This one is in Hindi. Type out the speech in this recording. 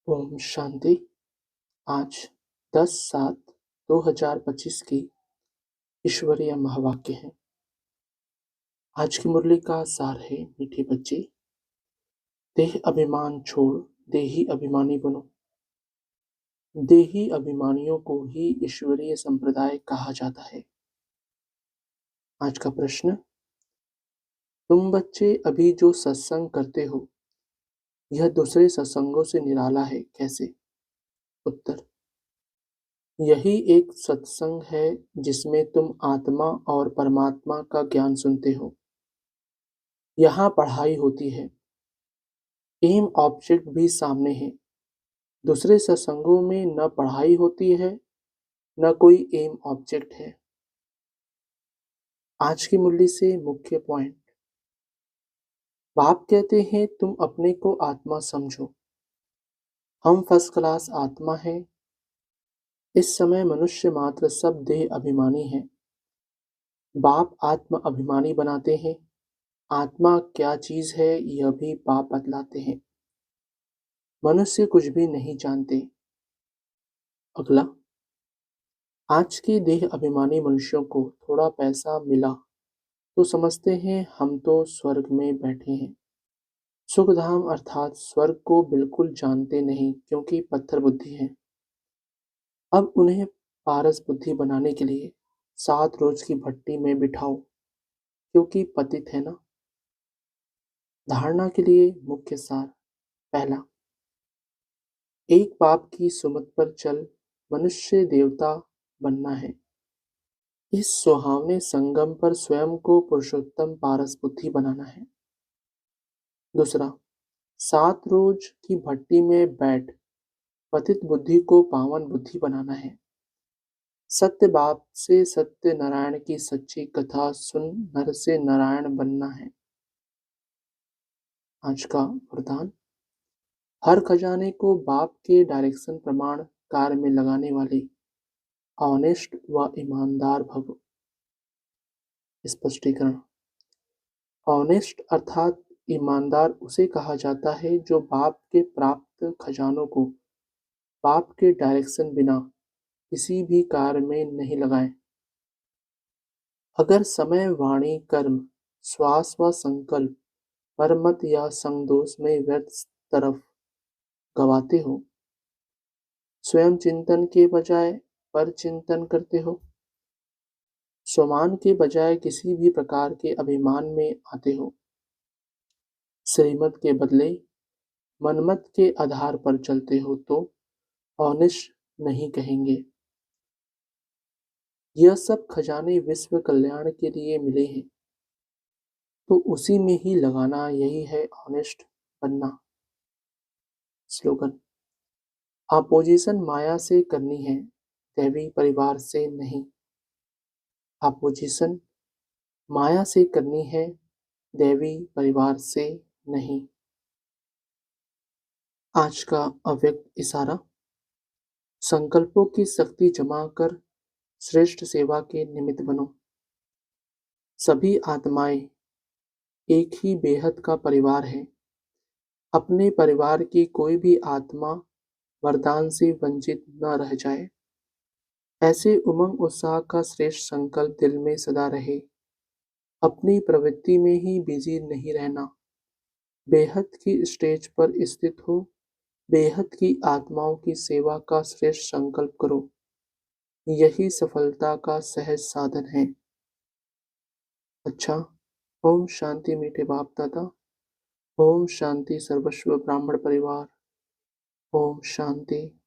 ओम शांति। आज 10/7/2025 की ईश्वरीय महावाक्य है। आज की मुरली का सार है, मीठे बच्चे, देह अभिमान छोड़ देही अभिमानी बनो। देही अभिमानियों को ही ईश्वरीय संप्रदाय कहा जाता है। आज का प्रश्न, तुम बच्चे अभी जो सत्संग करते हो यह दूसरे सत्संगों से निराला है, कैसे? उत्तर, यही एक सत्संग है जिसमें तुम आत्मा और परमात्मा का ज्ञान सुनते हो। यहाँ पढ़ाई होती है, एम ऑब्जेक्ट भी सामने है। दूसरे सत्संगों में न पढ़ाई होती है न कोई एम ऑब्जेक्ट है। आज की मुरली से मुख्य पॉइंट, बाप कहते हैं तुम अपने को आत्मा समझो। हम फर्स्ट क्लास आत्मा हैं। इस समय मनुष्य मात्र सब देह अभिमानी हैं। बाप आत्म अभिमानी बनाते हैं। आत्मा क्या चीज है यह भी बाप बतलाते हैं। मनुष्य कुछ भी नहीं जानते। अगला, आज के देह अभिमानी मनुष्यों को थोड़ा पैसा मिला तो समझते हैं हम तो स्वर्ग में बैठे हैं। सुखधाम अर्थात स्वर्ग को बिल्कुल जानते नहीं क्योंकि पत्थर बुद्धि है। अब उन्हें पारस बुद्धि बनाने के लिए 7 रोज की भट्टी में बिठाओ क्योंकि पतित है ना। धारणा के लिए मुख्य सार, पहला, एक बाप की सुमत पर चल मनुष्य देवता बनना है। इस सुहावने संगम पर स्वयं को पुरुषोत्तम पारस बुद्धि बनाना है। दूसरा, 7 रोज की भट्टी में बैठ पतित बुद्धि को पावन बुद्धि बनाना है। सत्य बाप से सत्य नारायण की सच्ची कथा सुन नर से नारायण बनना है। आज का वरदान, हर खजाने को बाप के डायरेक्शन प्रमाण कार्य में लगाने वाले ऑनेस्ट व ईमानदार भव। स्पष्टीकरण, ऑनेस्ट अर्थात ईमानदार उसे कहा जाता है जो बाप के प्राप्त खजानों को बाप के डायरेक्शन बिना किसी भी कार्य में नहीं लगाए। अगर समय, वाणी, कर्म, श्वास व संकल्प परमत या संगदोष में व्यर्थ तरफ गवाते हो, स्वयं चिंतन के बजाय पर चिंतन करते हो, स्वमान के बजाय किसी भी प्रकार के अभिमान में आते हो, श्रीमत के बदले मनमत के आधार पर चलते हो तो ऑनेस्ट नहीं कहेंगे। यह सब खजाने विश्व कल्याण के लिए मिले हैं तो उसी में ही लगाना, यही है ऑनेस्ट बनना। स्लोगन, अपोजिशन माया से करनी है, दैवी परिवार से नहीं। अपोजिशन माया से करनी है, दैवी परिवार से नहीं। आज का अव्यक्त इशारा, संकल्पों की शक्ति जमा कर श्रेष्ठ सेवा के निमित्त बनो। सभी आत्माएं एक ही बेहद का परिवार है। अपने परिवार की कोई भी आत्मा वरदान से वंचित न रह जाए, ऐसे उमंग उत्साह का श्रेष्ठ संकल्प दिल में सदा रहे। अपनी प्रवृत्ति में ही बिजी नहीं रहना, बेहद की स्टेज पर स्थित हो, बेहद की आत्माओं की सेवा का श्रेष्ठ संकल्प करो। यही सफलता का सहज साधन है। अच्छा, ओम शांति मीठे बाप दादा। ओम शांति सर्वस्व ब्राह्मण परिवार। ओम शांति।